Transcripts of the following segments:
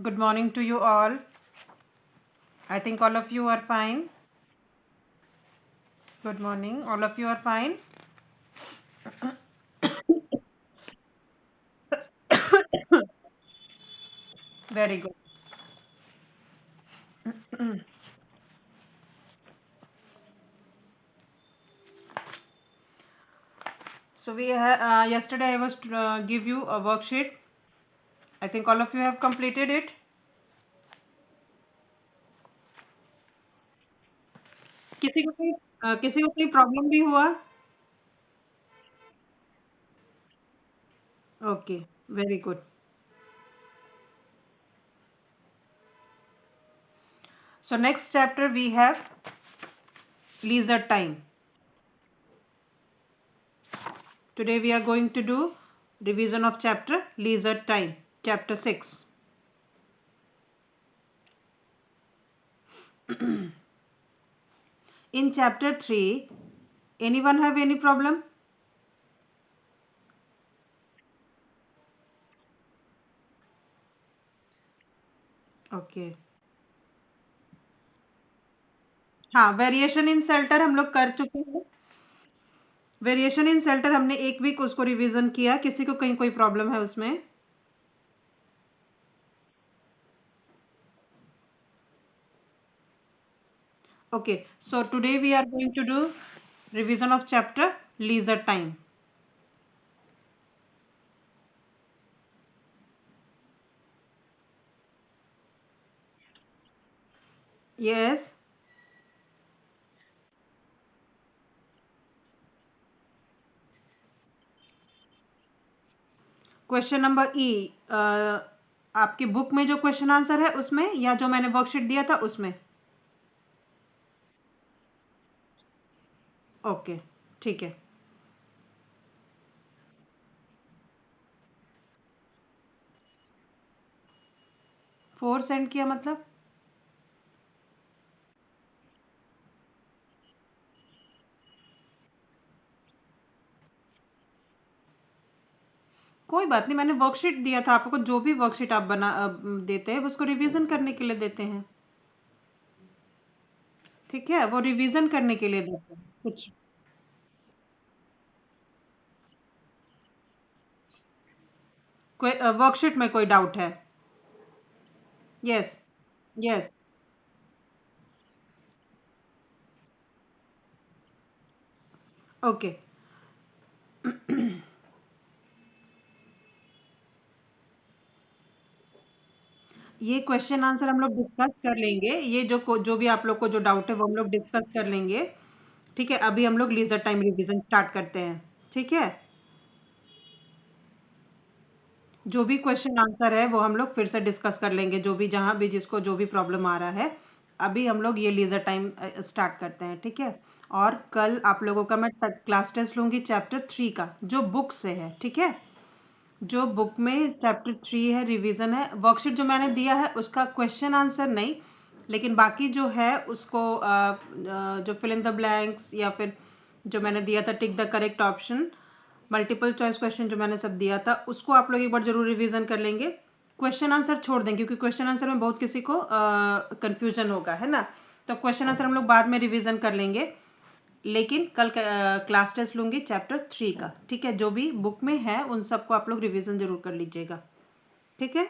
Good morning to you all. I think all of you are fine. Good morning. All of you are fine. Very good. So yesterday I was to give you a worksheet. I think all of you have completed it. किसी को कोई problem भी हुआ? Okay, very good. So next chapter we have leisure time. Today we are going to do revision of chapter leisure time, chapter 6. In chapter 3, anyone have any problem? Okay. हाँ, variation in shelter हम लोग कर चुके हैं। Variation in shelter हमने एक week उसको revision किया। किसी को कहीं कोई प्रॉब्लम है उसमें? Okay, so today we are going to do revision of chapter leisure time. Yes. Question number E, आपकी बुक में जो क्वेश्चन आंसर है उसमें, या जो मैंने वर्कशीट दिया था उसमें? ओके, ठीक है। 4 सेंड किया मतलब? कोई बात नहीं, मैंने वर्कशीट दिया था आपको। जो भी वर्कशीट आप देते हैं उसको रिवीजन करने के लिए देते हैं। ठीक है, वो रिवीजन करने के लिए देते हैं कुछ। कोई वर्कशीट में कोई डाउट है? यस। यस। ओके। ये क्वेश्चन आंसर हम लोग डिस्कस कर लेंगे। ये जो भी आप लोग को जो डाउट है वो हम लोग डिस्कस कर लेंगे। ठीक है, अभी हम लोग लीजर टाइम रिवीजन स्टार्ट करते हैं। ठीक है, जो भी क्वेश्चन आंसर है वो हम लोग फिर से डिस्कस कर लेंगे, जो भी जहां भी जिसको जो भी प्रॉब्लम आ रहा है। अभी हम लोग ये लीजर टाइम स्टार्ट करते हैं। ठीक है, और कल आप लोगों का मैं क्लास टेस्ट लूंगी चैप्टर 3 का, जो बुक से है। ठीक है, जो बुक में चैप्टर 3 है, रिवीजन है। वर्कशीट जो मैंने दिया है उसका क्वेश्चन आंसर नहीं, लेकिन बाकी जो है उसको जो फिल इन द ब्लैंक्स, या फिर जो मैंने दिया था tick the correct option, multiple choice question जो मैंने सब दिया था, उसको आप लोग एक बार जरूर रिवीजन कर लेंगे। क्वेश्चन आंसर छोड़ दें, क्योंकि क्वेश्चन आंसर में बहुत किसी को कंफ्यूजन होगा, है ना। तो क्वेश्चन आंसर हम लोग बाद में रिवीजन कर लेंगे, लेकिन कल क्लास टेस्ट लूंगी चैप्टर 3 का। ठीक है, जो भी बुक में है उन सबको आप लोग रिवीजन जरूर कर लीजिएगा। ठीक है,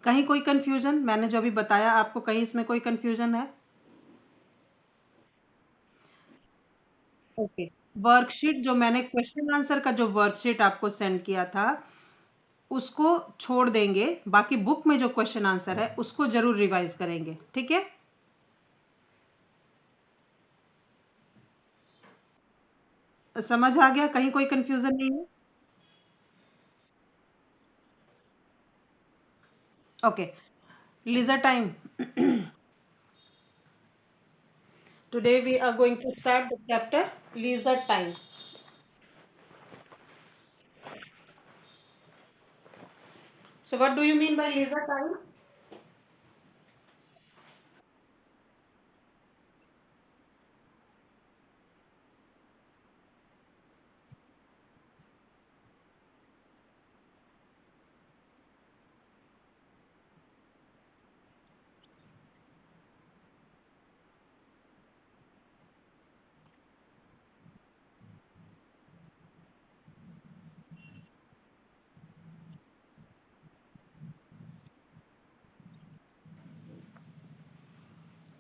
कहीं कोई कंफ्यूजन, मैंने जो अभी बताया आपको, कहीं इसमें कोई कंफ्यूजन है? ओके, वर्कशीट जो मैंने क्वेश्चन आंसर का जो वर्कशीट आपको सेंड किया था उसको छोड़ देंगे, बाकी बुक में जो क्वेश्चन आंसर है उसको जरूर रिवाइज करेंगे। ठीक है, समझ आ गया? कहीं कोई कंफ्यूजन नहीं है? Okay, leisure time. Today we are going to start the chapter leisure time. So what do you mean by leisure time?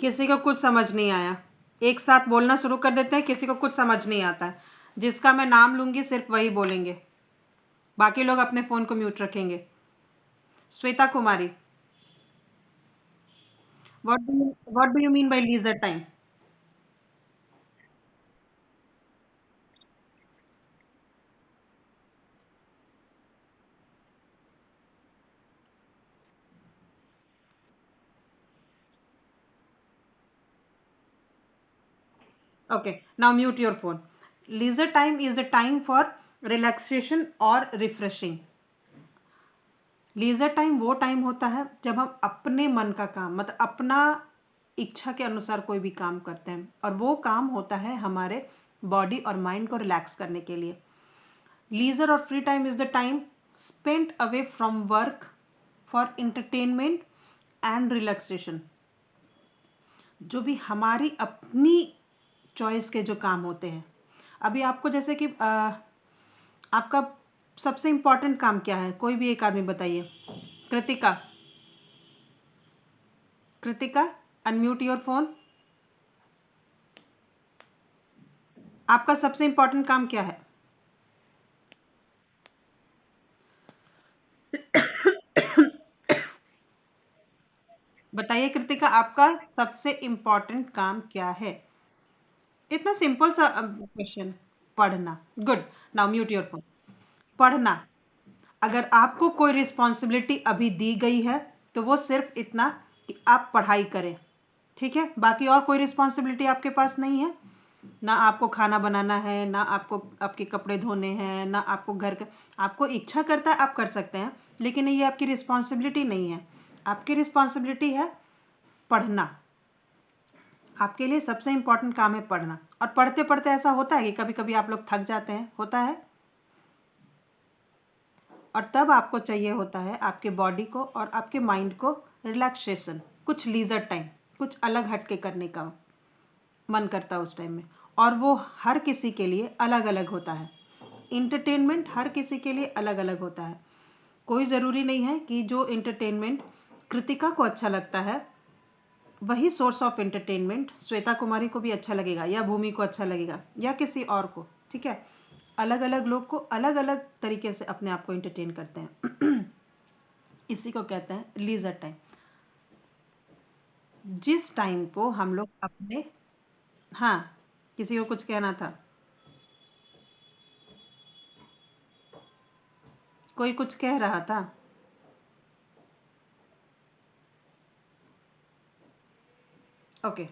किसी को कुछ समझ नहीं आया? एक साथ बोलना शुरू कर देते हैं, किसी को कुछ समझ नहीं आता है। जिसका मैं नाम लूंगी सिर्फ वही बोलेंगे, बाकी लोग अपने फोन को म्यूट रखेंगे। Shweta Kumari, what do you mean by leisure time? Okay, now mute your phone. Leisure time is the time for relaxation or refreshing. Leisure time वो टाइम होता है जब हम अपने मन का काम, मतलब अपना इच्छा के अनुसार कोई भी काम करते हैं, और वो काम होता है हमारे बॉडी और माइंड को रिलैक्स करने के लिए। लीजर और free time is the time spent away from work for entertainment and relaxation. जो भी हमारी अपनी चॉइस के जो काम होते हैं, अभी आपको जैसे कि आपका सबसे इंपॉर्टेंट काम क्या है? कोई भी एक आदमी बताइए। Kritika, Kritika, unmute your phone. आपका सबसे इंपॉर्टेंट काम क्या है? बताइए कृतिका, आपका सबसे इंपॉर्टेंट काम क्या है? इतना सिंपल सा क्वेश्चन। पढ़ना। Good. Now mute your phone. पढ़ना। अगर आपको कोई रिस्पॉन्सिबिलिटी अभी दी गई है तो वो सिर्फ इतना कि आप पढ़ाई करें, ठीक है? बाकी और कोई रिस्पॉन्सिबिलिटी आपके पास नहीं है। ना आपको खाना बनाना है, ना आपको आपके कपड़े धोने हैं, ना आपको घर का। आपको इच्छा करता है आप कर सकते हैं, लेकिन ये आपकी रिस्पॉन्सिबिलिटी नहीं है। आपकी रिस्पॉन्सिबिलिटी है पढ़ना। आपके लिए सबसे इंपॉर्टेंट काम है पढ़ना। और पढ़ते पढ़ते ऐसा होता है कि कभी कभी आप लोग थक जाते हैं, होता है। और तब आपको चाहिए होता है आपके बॉडी को और आपके माइंड को रिलैक्सेशन, कुछ लीजर टाइम, कुछ अलग हटके करने का मन करता है उस टाइम में। और वो हर किसी के लिए अलग अलग होता है। इंटरटेनमेंट हर किसी के लिए अलग अलग होता है। कोई ज़रूरी नहीं है कि जो इंटरटेनमेंट कृतिका को अच्छा लगता है वही सोर्स ऑफ एंटरटेनमेंट श्वेता कुमारी को भी अच्छा लगेगा, या भूमि को अच्छा लगेगा, या किसी और को। ठीक है? अलग अलग लोग को अलग अलग तरीके से अपने आप को एंटरटेन करते हैं। इसी को कहते हैं लीजर टाइम। जिस टाइम को हम लोग अपने, हाँ, किसी को कुछ कहना था? कोई कुछ कह रहा था? Okay.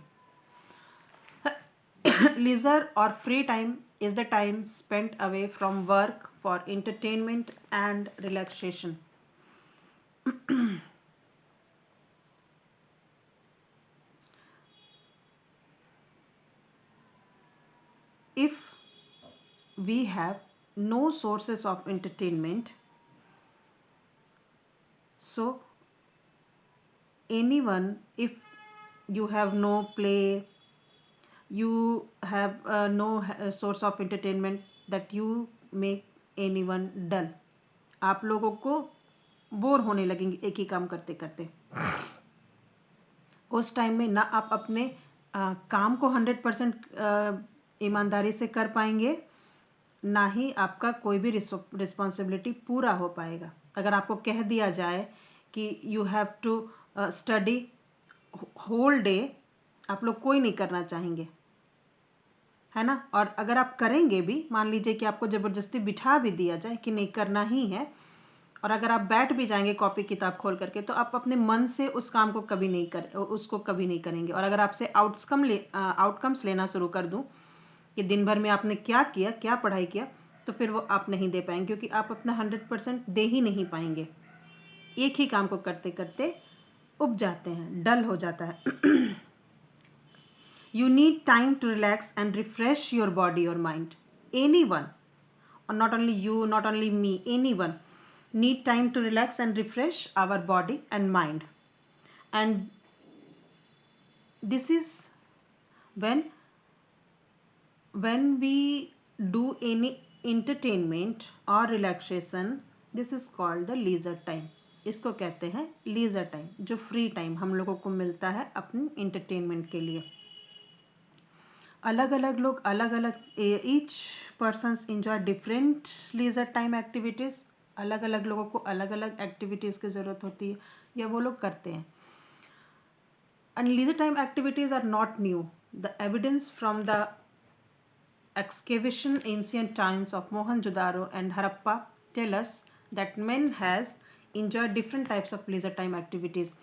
Leisure or free time is the time spent away from work for entertainment and relaxation. If we have no sources of entertainment, so anyone, if you have no play, you have no source of entertainment, that you make anyone dull. आप लोगों को bore होने लगेंगे एक ही काम करते करते। उस टाइम में ना आप अपने काम को 100% ईमानदारी से कर पाएंगे, ना ही आपका कोई भी रिस्पॉन्सिबिलिटी पूरा हो पाएगा। अगर आपको कह दिया जाए कि you have to study whole day, आप लोग कोई नहीं करना चाहेंगे, है ना? और अगर आप करेंगे भी, मान लीजिए कि आपको ज़बरदस्ती बिठा भी दिया जाए कि नहीं करना ही है, और अगर आप बैठ भी जाएंगे कॉपी किताब खोल करके, तो आप अपने मन से उस काम को कभी नहीं कर उसको कभी नहीं करेंगे। और अगर आपसे आउटकम्स लेना शुरू कर दूं कि दिन भर में आपने क्या किया, क्या पढ़ाई किया, तो फिर वो आप नहीं दे पाएंगे, क्योंकि आप अपना 100% दे ही नहीं पाएंगे। एक ही काम को करते करते उब जाते हैं, डल हो जाता है। You need time to relax and refresh your body or mind. Anyone, or not only you, not only me, anyone need time to relax and refresh our body and mind. And this is when we do any entertainment or relaxation, this is called the leisure time. इसको कहते हैं leisure time, जो free time हम लोगों को मिलता है अपनी इंटरटेनमेंट के लिए। अलग अलग लोग अलग अलग, each persons enjoy different leisure time activities. अलग अलग लोगों को अलग अलग एक्टिविटीज़ की ज़रूरत होती है या वो लोग करते हैं। And leisure time activities are not new. The evidence from the excavation ancient times of Mohenjo-daro and Harappa tell us that men has enjoyed different types of leisure time activities.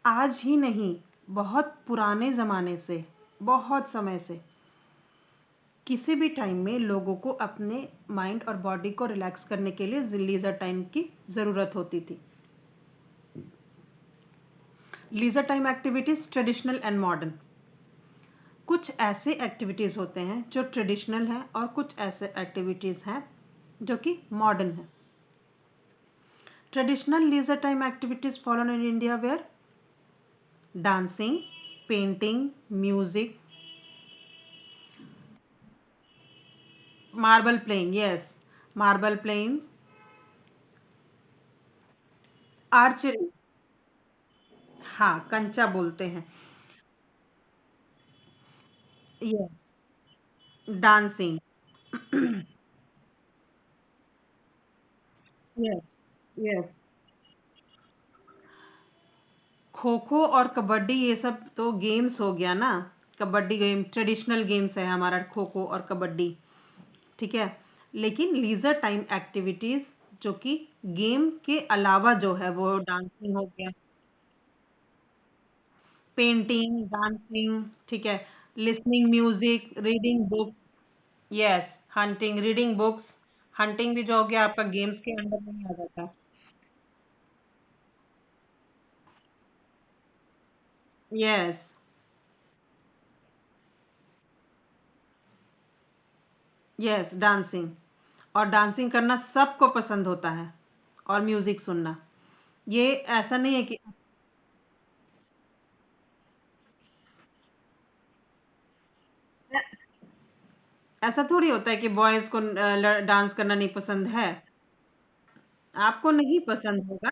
आज ही नहीं, बहुत पुराने ज़माने से, बहुत समय से किसी भी टाइम में लोगों को अपने माइंड और बॉडी को रिलैक्स करने के लिए लीजर टाइम की ज़रूरत होती थी। Leisure time activities traditional and modern. कुछ ऐसे एक्टिविटीज़ होते हैं जो ट्रेडिशनल हैं और कुछ ऐसे एक्टिविटीज़ हैं जो कि मॉडर्न हैं। Traditional leisure time activities followed in India were dancing, painting, music, marble playing, yes, marble playing, archery, हाँ कंचा बोलते हैं, yes, dancing, yes, yes, kho kho और कबड्डी ये सब तो गेम्स हो गया ना। कबड्डी गेम ट्रेडिशनल गेम्स है हमारा, खो खो और कबड्डी, ठीक है। लेकिन लीजर टाइम एक्टिविटीज जो कि गेम के अलावा जो है वो डांसिंग हो गया, पेंटिंग, डांसिंग, ठीक है, listening music, reading books, yes, hunting, reading books. Hunting भी जो हो गया आपका गेम्स के अंडर में ही आ जाता है। Yes, yes, dancing. और डांसिंग करना सबको पसंद होता है, और म्यूजिक सुनना। ये ऐसा नहीं है कि ऐसा थोड़ी होता है कि बॉयज को डांस करना नहीं पसंद है। आपको नहीं पसंद होगा,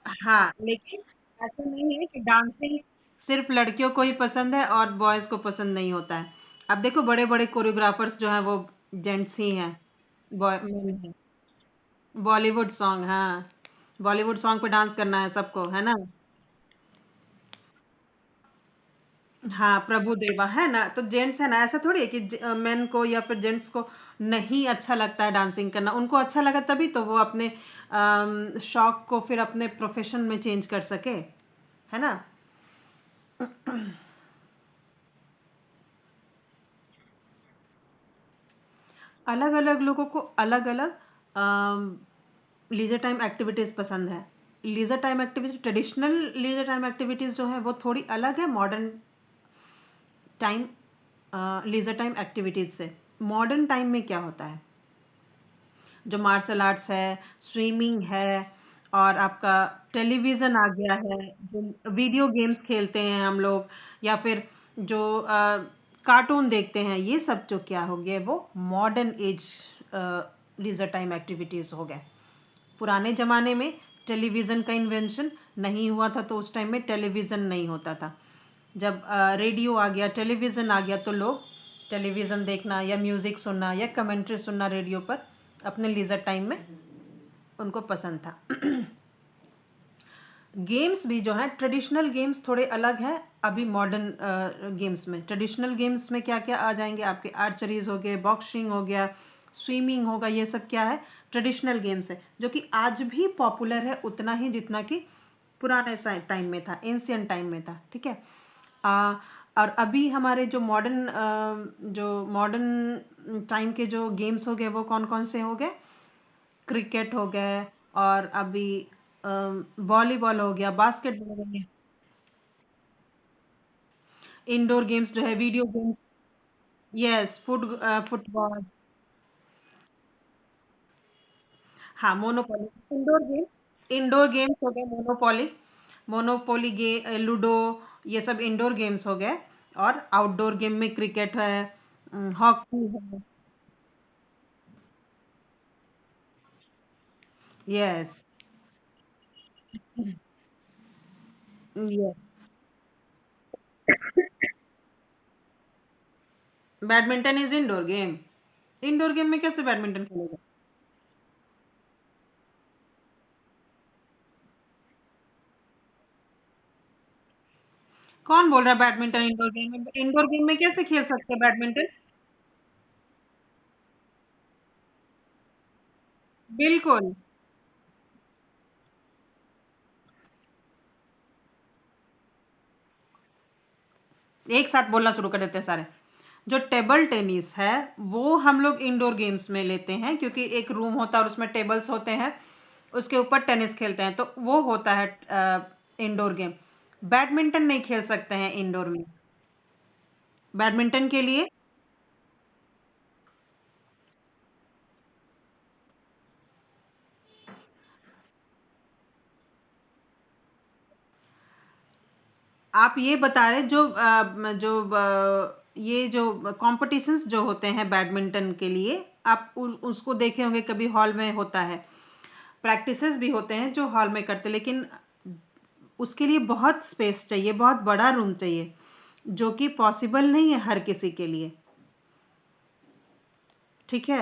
हाँ, लेकिन ऐसा नहीं है कि डांसिंग सिर्फ लड़कियों को ही पसंद है और बॉयज को पसंद नहीं होता है। अब देखो बड़े बड़े कोरियोग्राफर्स जो हैं वो जेंट्स ही हैं, बॉय मेन हैं। बॉलीवुड सॉन्ग, हाँ, बॉलीवुड सॉन्ग पे डांस करना है सबको, है ना। हाँ, प्रभु देवा है ना, तो जेंट्स है ना, ऐसा थोड़ी है कि मेन को या फिर जेंट्स को नहीं अच्छा लगता है डांसिंग करना। उनको अच्छा लगा तभी तो वो अपने शौक को फिर अपने प्रोफेशन में चेंज कर सके, है ना। अलग अलग लोगों को अलग अलग लीजर टाइम एक्टिविटीज पसंद है। Leisure time activity, traditional leisure time activities जो है वो थोड़ी अलग है modern time leisure time activities से। मॉडर्न टाइम में क्या होता है, जो मार्शल आर्ट्स है, स्विमिंग है, और आपका टेलीविज़न आ गया है, जो वीडियो गेम्स खेलते हैं हम लोग, या फिर जो कार्टून देखते हैं, ये सब जो क्या हो गया वो modern age leisure time activities हो गए। पुराने ज़माने में टेलीविज़न का इन्वेंशन नहीं हुआ था, तो उस टाइम में टेलीविज़न नहीं होता था। जब रेडियो आ गया, टेलीविज़न आ गया, तो लोग टेलीविज़न देखना या म्यूज़िक सुनना या कमेंट्री सुनना रेडियो पर अपने लीजर टाइम में उनको पसंद था। गेम्स भी जो है ट्रेडिशनल गेम्स थोड़े अलग हैं अभी मॉडर्न गेम्स में। ट्रेडिशनल गेम्स में क्या क्या आ जाएंगे आपके, आर्चरीज हो गए, बॉक्सिंग हो गया, स्विमिंग होगा, ये सब क्या है, ट्रेडिशनल गेम्स है, जो कि आज भी पॉपुलर है उतना ही जितना कि पुराने टाइम में था, एंशियंट टाइम में था, ठीक है। आ, और अभी हमारे जो मॉडर्न टाइम के जो गेम्स हो गए वो कौन कौन से हो गए, क्रिकेट हो गए, और अभी वॉलीबॉल हो गया, बास्केटबॉल हो गया, इंडोर गेम्स जो है वीडियो गेम्स, यस, फुटबॉल, हाँ, monopoly, indoor games, indoor games हो गए, मोनोपोली, मोनोपोली गे लूडो, ये सब इंडोर गेम्स हो गए। और आउटडोर गेम में क्रिकेट है, हॉकी है, yes, yes. Badminton is indoor game. Indoor game में कैसे बैडमिंटन खेलेगा? कौन बोल रहा है बैडमिंटन इंडोर गेम में? इंडोर गेम में कैसे खेल सकते हैं बैडमिंटन? बिल्कुल। एक साथ बोलना शुरू कर देते हैं सारे। जो टेबल टेनिस है, वो हम लोग इंडोर गेम्स में लेते हैं, क्योंकि एक रूम होता है और उसमें टेबल्स होते हैं, उसके ऊपर टेनिस खेलते हैं, तो वो होता है इंडोर गेम। बैडमिंटन नहीं खेल सकते हैं इंडोर में। बैडमिंटन के लिए आप ये बता रहे, ये जो कॉम्पिटिशन्स जो होते हैं बैडमिंटन के लिए, आप उसको देखे होंगे कभी, हॉल में होता है। प्रैक्टिसेस भी होते हैं जो हॉल में करते हैं, लेकिन उसके लिए बहुत स्पेस चाहिए, बहुत बड़ा रूम चाहिए, जो कि पॉसिबल नहीं है हर किसी के लिए। ठीक है।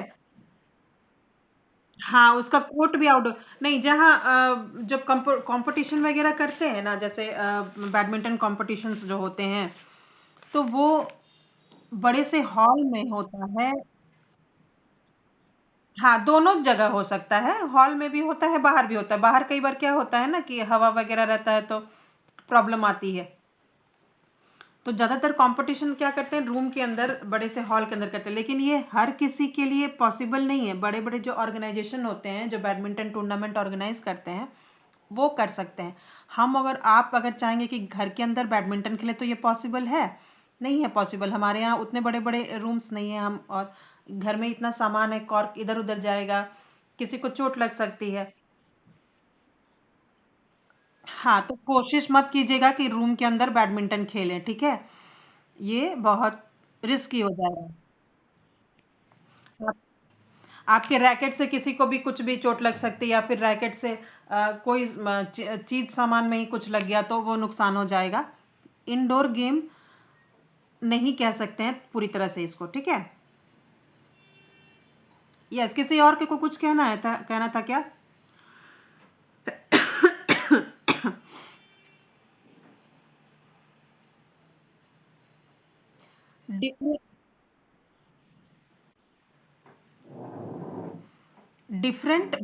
हाँ, उसका कोर्ट भी आउटडोर नहीं, जहाँ जब कंपटीशन वगैरह करते हैं ना, जैसे बैडमिंटन कॉम्पिटिशन्स जो होते हैं, तो वो बड़े से हॉल में होता है। हाँ, दोनों जगह हो सकता है, हॉल में भी होता है, बाहर भी होता है। बाहर कई बार क्या होता है ना कि हवा वगैरह रहता है, तो प्रॉब्लम आती है। तो ज़्यादातर कंपटीशन क्या करते हैं, रूम के अंदर, बड़े से हॉल के अंदर करते हैं, लेकिन ये हर किसी के लिए पॉसिबल नहीं है। बड़े-बड़े जो ऑर्गेनाइजेशन होते हैं, जो बैडमिंटन टूर्नामेंट ऑर्गेनाइज करते हैं, वो कर सकते हैं। हम अगर आप अगर चाहेंगे कि घर के अंदर बैडमिंटन खेलें, तो ये पॉसिबल है? नहीं है पॉसिबल। हमारे यहाँ उतने बड़े-बड़े रूम्स नहीं हैं, हम और घर में इतना सामान है, कॉर्क इधर-उधर जाएगा, किसी को चोट लग सकती है। हाँ, तो कोशिश मत कीजिएगा कि रूम के अंदर बैडमिंटन खेलें, ठीक है? ये बहुत रिस्की हो जाएगा। आप आपके रैकेट से किसी को भी कुछ भी चोट लग सकती है, या फिर रैकेट से कोई चीज सामान में ही कुछ लग गया, तो वो नुकसान हो जाएगा। इंडोर गेम नहीं कह सकते हैं पूरी तरह से इसको, ठीक है? यस, किसी और के को कुछ कहना था क्या? डिफरेंट। डिफरेंट।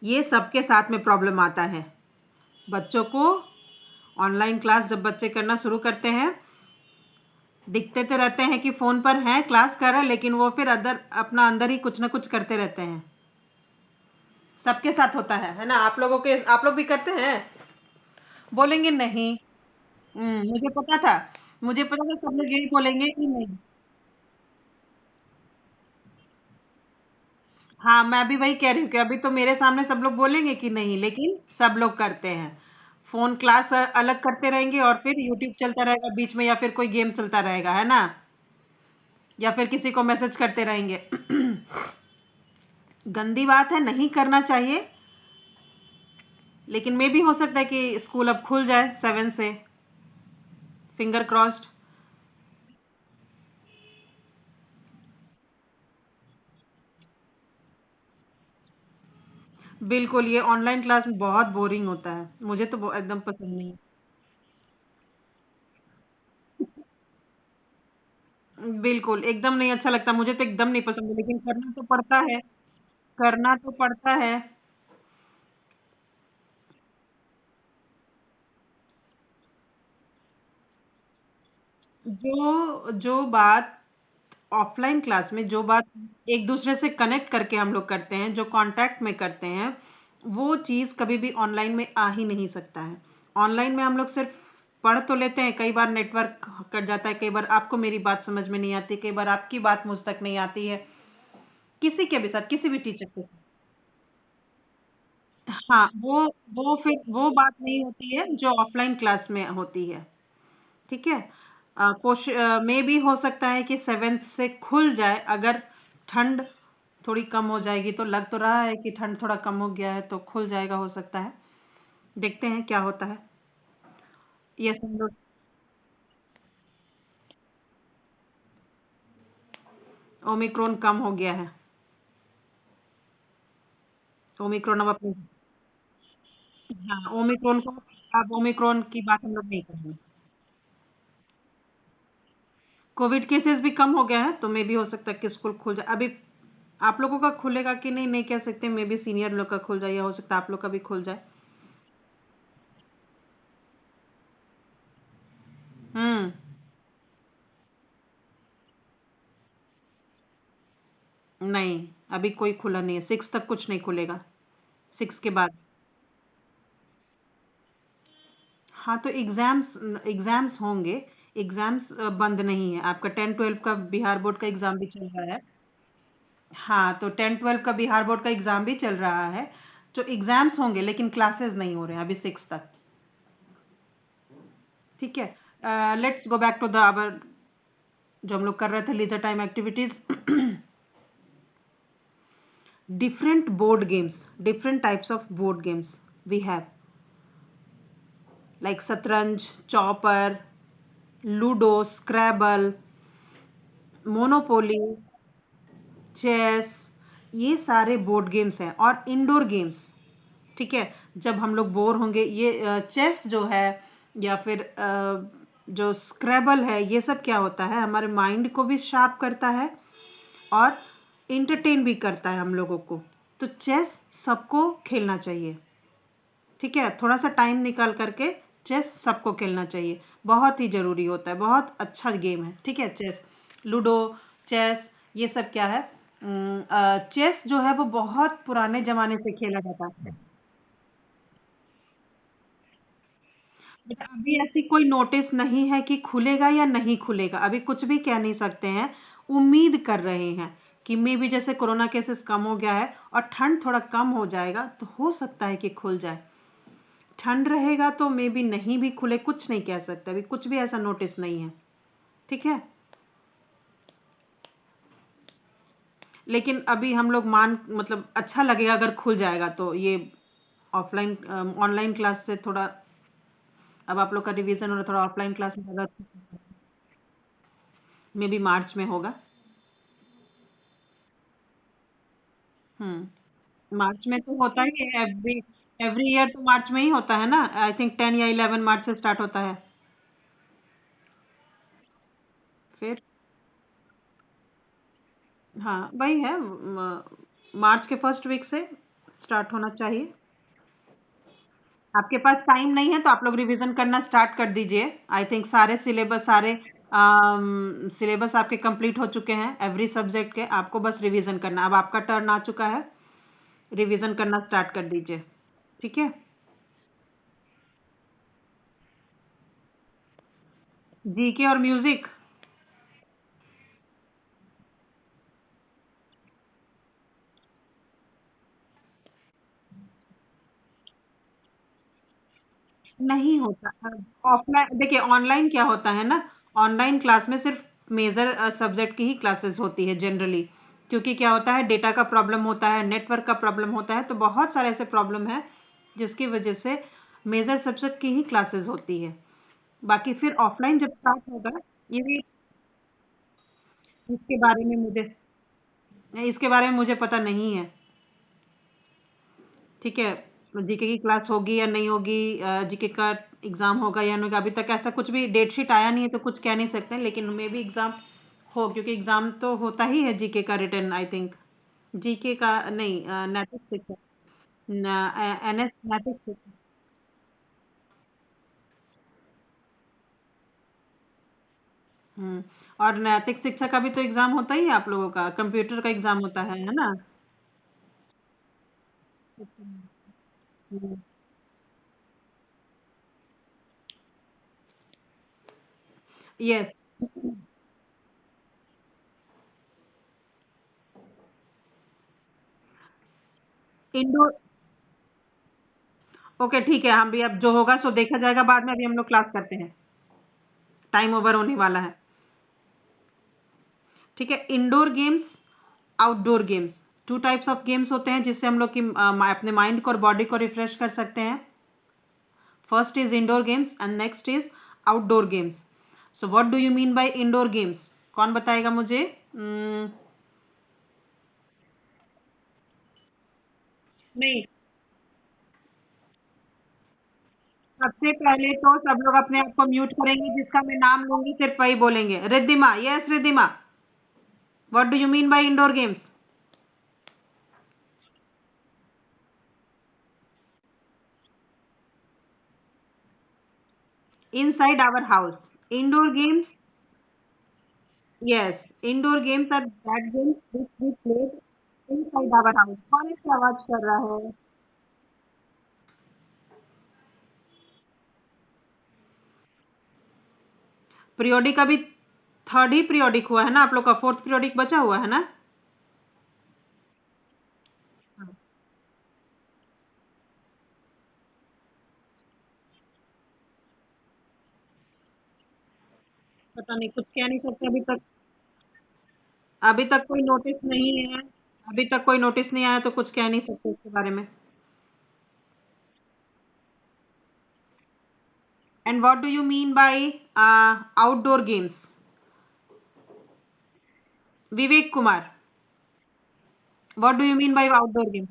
ये सबके साथ में प्रॉब्लम आता है। बच्चों को ऑनलाइन क्लास जब बच्चे करना शुरू करते हैं, दिखते तो रहते हैं कि फोन पर हैं, क्लास कर रहे हैं, लेकिन वो फिर अदर अपना अंदर ही कुछ ना कुछ करते रहते हैं। सबके साथ होता है ना? आप लोग भी करते हैं? बोलेंगे नहीं। मुझे पता था। मुझे पता था सब लोग यही बोलेंगे कि नहीं। हाँ, मैं भी वही कह रही हूँ कि अभी तो मेरे सामने सब लोग बोलेंगे कि नहीं, लेकिन सब लोग करते हैं। फोन क्लास अलग करते रहेंगे, और फिर यूट्यूब चलता रहेगा बीच में, या फिर कोई गेम चलता रहेगा, है ना? या फिर किसी को मैसेज करते रहेंगे। गंदी बात है, नहीं करना चाहिए। लेकिन मे भी हो सकता है कि स्कूल अब खुल जाए 7 से। Finger crossed. बिल्कुल, ये ऑनलाइन क्लास में बहुत बोरिंग होता है। मुझे तो एकदम पसंद नहीं। बिल्कुल, एकदम नहीं अच्छा लगता। मुझे तो एकदम नहीं पसंद है, लेकिन करना तो पड़ता है। करना तो पड़ता है। जो बात ऑफलाइन क्लास में, जो बात एक दूसरे से कनेक्ट करके हम लोग करते हैं, जो कांटेक्ट में करते हैं, वो चीज़ कभी भी ऑनलाइन में आ ही नहीं सकता है। ऑनलाइन में हम लोग सिर्फ पढ़ तो लेते हैं, कई बार नेटवर्क कट जाता है, कई बार आपको मेरी बात समझ में नहीं आती, कई बार आपकी बात मुझ तक नहीं आती है, किसी के भी साथ, किसी भी टीचर के साथ। हाँ, वो फिर वो बात नहीं होती है जो ऑफलाइन क्लास में होती है। ठीक है। मे भी हो सकता है कि सेवेंथ से खुल जाए, अगर ठंड थोड़ी कम हो जाएगी, तो लग तो रहा है कि ठंड थोड़ा कम हो गया है तो खुल जाएगा, हो सकता है। देखते हैं क्या होता है। ये सब लोग। ओमिक्रॉन कम हो गया है। ओमिक्रॉन अब अपने। हाँ, ओमिक्रॉन को। अब ओमिक्रॉन की बात हम लोग नहीं करेंगे। कोविड केसेस भी कम हो गया है, तो मे भी हो सकता है कि स्कूल खुल जाए अभी। आप लोगों का खुलेगा कि नहीं, नहीं कह सकते, मे बी सीनियर लोग का खुल जाए, या हो सकता है आप लोग का भी खुल जाए। हम्म। नहीं, अभी कोई खुला नहीं है, 6 तक कुछ नहीं खुलेगा। 6 के बाद। हाँ, तो एग्जाम्स एग्जाम्स होंगे। एग्जाम्स बंद नहीं है, आपका 10-12 का बिहार बोर्ड का एग्जाम भी चल रहा है। हाँ, तो 10-12 का बिहार बोर्ड का एग्जाम भी चल रहा है। तो एग्जाम्स होंगे, लेकिन क्लासेस नहीं हो रहे हैं अभी 6 तक। ठीक है। Let's go back to the our, जो हम लोग कर रहे थे, leisure time activities. Different board games, different types of board games we have, like satranj, chopper, ludo, scrabble, monopoly, chess. ये सारे बोर्ड गेम्स हैं और इंडोर गेम्स। ठीक है। जब हम लोग बोर होंगे, ये चेस जो है, या फिर जो स्क्रैबल है, ये सब क्या होता है, हमारे माइंड को भी शार्प करता है और इंटरटेन भी करता है हम लोगों को। तो चेस सबको खेलना चाहिए। ठीक है, थोड़ा सा टाइम निकाल करके चेस सबको खेलना चाहिए। बहुत ही जरूरी होता है, बहुत अच्छा गेम है। ठीक है, चेस, लूडो, चेस, ये सब क्या है। चेस जो है वो बहुत पुराने जमाने से खेला जाता है। बट अभी ऐसी कोई नोटिस नहीं है कि खुलेगा या नहीं खुलेगा, अभी कुछ भी कह नहीं सकते हैं। उम्मीद कर रहे हैं कि मे भी जैसे कोरोना केसेस कम हो गया है और ठंड थोड़ा कम हो जाएगा, तो हो सकता है कि खुल जाए। ठंड रहेगा तो मे बी नहीं भी खुले, कुछ नहीं कह सकते, अभी कुछ भी ऐसा नोटिस नहीं है। ठीक है। लेकिन अभी हम लोग मान, मतलब अच्छा लगेगा अगर खुल जाएगा तो ये ऑफलाइन ऑनलाइन क्लास से थोड़ा, अब आप लोग का रिवीजन हो रहा है, थोड़ा ऑफलाइन क्लास में ज़्यादा। मे बी मार्च में होगा। मार्च में तो होता ही है, एवरी एवरी ईयर तो मार्च में ही होता है ना, आई थिंक 10 या 11 मार्च से स्टार्ट होता है। फिर। हाँ, वही है, मार्च के फर्स्ट वीक से स्टार्ट होना चाहिए। आपके पास टाइम नहीं है तो आप लोग रिवीजन करना स्टार्ट कर दीजिए। आई थिंक सारे सिलेबस आपके कंप्लीट हो चुके हैं, एवरी सब्जेक्ट के, आपको बस रिवीजन करना, अब आपका टर्न आ चुका है। रिवीजन करना स्टार्ट कर दीजिए। ठीक है। जीके और म्यूजिक। नहीं होता। ऑफलाइन देखिए, ऑनलाइन क्या होता है ना, ऑनलाइन क्लास में सिर्फ मेजर सब्जेक्ट की ही क्लासेस होती है जनरली। क्योंकि क्या होता है, डेटा का प्रॉब्लम होता है, नेटवर्क का प्रॉब्लम होता है, तो बहुत सारे ऐसे प्रॉब्लम है जिसकी वजह से मेजर सब्जेक्ट की ही क्लासेस होती है। बाकी फिर ऑफलाइन जब स्टार्ट होगा, ये भी, इसके बारे में मुझे इसके बारे में मुझे पता नहीं है। ठीक है। जीके की क्लास होगी या नहीं होगी, जीके का एग्जाम होगा या नहीं होगा, अभी तक ऐसा कुछ भी डेट शीट आया नहीं है, तो कुछ कह नहीं सकते, लेकिन मे भी एग्जाम हो, क्योंकि एग्जाम तो होता ही है जीके का रिटर्न, आई थिंक। जीके का नहीं, नैतिक शिक्षा, एनएस नैतिक शिक्षा। हम्म। और नैतिक शिक्षा का भी तो एग्जाम होता ही है, आप लोगों का कंप्यूटर का एग्जाम होता है ना। हम्म। यस। इंडोर। ओके ठीक है, हम भी अब जो होगा सो देखा जाएगा बाद में, अभी हम लोग क्लास करते हैं, टाइम ओवर होने वाला है। ठीक है, indoor games, outdoor games, two types of games होते हैं जिससे हम लोग की अपने माइंड को और बॉडी को रिफ्रेश कर सकते हैं। First is indoor games and next is outdoor games. So what do you mean bye indoor games? कौन बताएगा मुझे? नहीं, सबसे पहले तो सब लोग अपने आप को म्यूट करेंगे, जिसका मैं नाम लूंगी सिर्फ वही बोलेंगे। Riddhima, yes Riddhima, what do you mean bye indoor games? Inside our house. Indoor games, yes. Indoor games are that games which we played inside our house. कौन ऐसी आवाज कर रहा है? पीरियोडिक अभी थर्ड ही पीरियोडिक हुआ है ना, आप लोग का फोर्थ पीरियोडिक बचा हुआ है ना? हाँ, पता नहीं, कुछ कह नहीं सकते अभी तक। अभी तक कोई नोटिस नहीं है। अभी तक कोई नोटिस नहीं आया तो कुछ कह नहीं सकते इसके बारे में। And what do you mean bye outdoor games? Vivek Kumar, what do you mean bye outdoor games?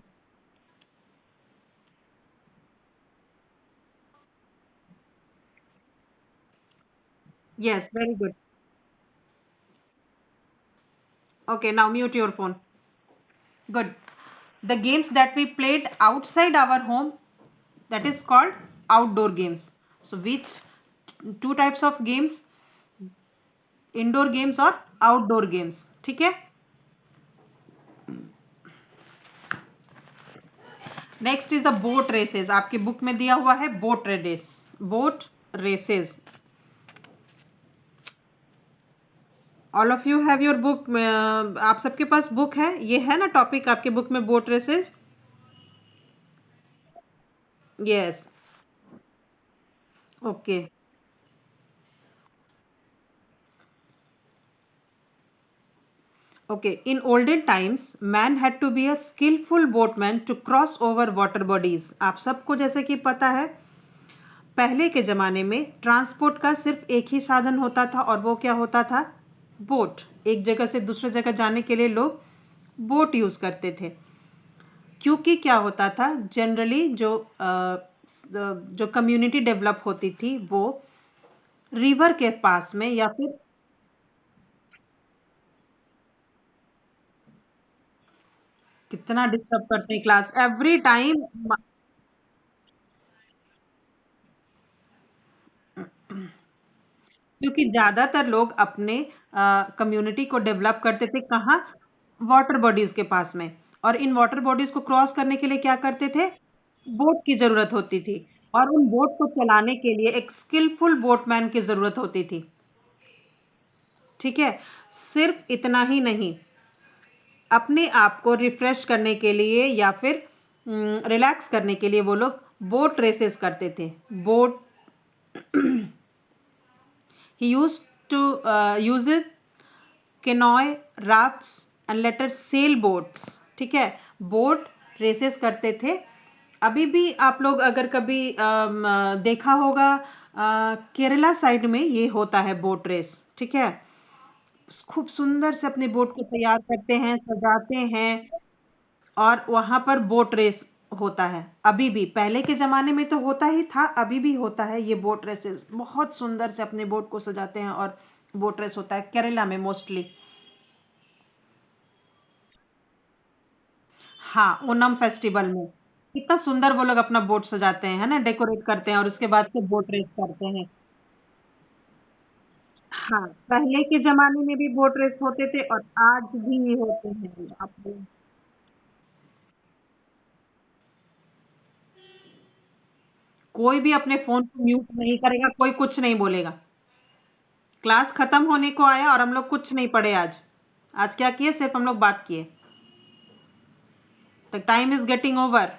Yes, very good. Okay, now mute your phone. Good. The games that we played outside our home, that is called outdoor games. So which two types of games? Indoor games और outdoor games. ठीक है। Next is the boat races. आपकी book में दिया हुआ है boat race, boat races. All of you have your book. आप सबके पास बुक है, ये है ना टॉपिक आपके बुक में, boat races? Yes. Okay. Okay, in olden times, man had to be a skillful boatman to cross over water bodies. आप सबको जैसे कि पता है, पहले के जमाने में ट्रांसपोर्ट का सिर्फ एक ही साधन होता था, और वो क्या होता था? बोट। एक जगह से दूसरे जगह जाने के लिए लोग बोट यूज करते थे। क्योंकि क्या होता था, जनरली जो कम्युनिटी डेवलप होती थी वो रिवर के पास में, या फिर कितना डिस्टर्ब करते हैं क्लास एवरी टाइम। क्योंकि ज्यादातर लोग अपने कम्युनिटी को डेवलप करते थे कहाँ? वाटर बॉडीज के पास में। और इन वाटर बॉडीज को क्रॉस करने के लिए क्या करते थे? बोट की जरूरत होती थी। और उन बोट को चलाने के लिए एक स्किलफुल बोटमैन की जरूरत होती थी। ठीक है। सिर्फ इतना ही नहीं, अपने आप को रिफ्रेश करने के लिए या फिर रिलैक्स करने के लिए वो लोग बोट रेसेस करते थे। बोट ही use to use canoe, rafts and later sail boats. ठीक है। बोट रेसेस करते थे। अभी भी आप लोग अगर कभी देखा होगा, केरला साइड में ये होता है बोट रेस। ठीक है। खूब सुंदर से अपने बोट को तैयार करते हैं, सजाते हैं, और वहां पर बोट रेस होता है। अभी भी, पहले के जमाने में तो होता ही था, अभी भी होता है ये बोट रेसेस। बहुत सुंदर से अपने बोट को सजाते हैं और बोट रेस होता है केरला में मोस्टली। हाँ, ओनम फेस्टिवल में कितना सुंदर वो लोग अपना बोट सजाते हैं, है ना, डेकोरेट करते हैं और उसके बाद से बोट रेस करते हैं। हाँ, पहले के जमाने में भी बोट रेस होते थे और आज भी होते हैं। आप कोई भी अपने फोन को म्यूट नहीं करेगा, कोई कुछ नहीं बोलेगा। क्लास खत्म होने को आया और हम लोग कुछ नहीं पढ़े आज। आज क्या किए? सिर्फ हम लोग बात किए। The time is getting over.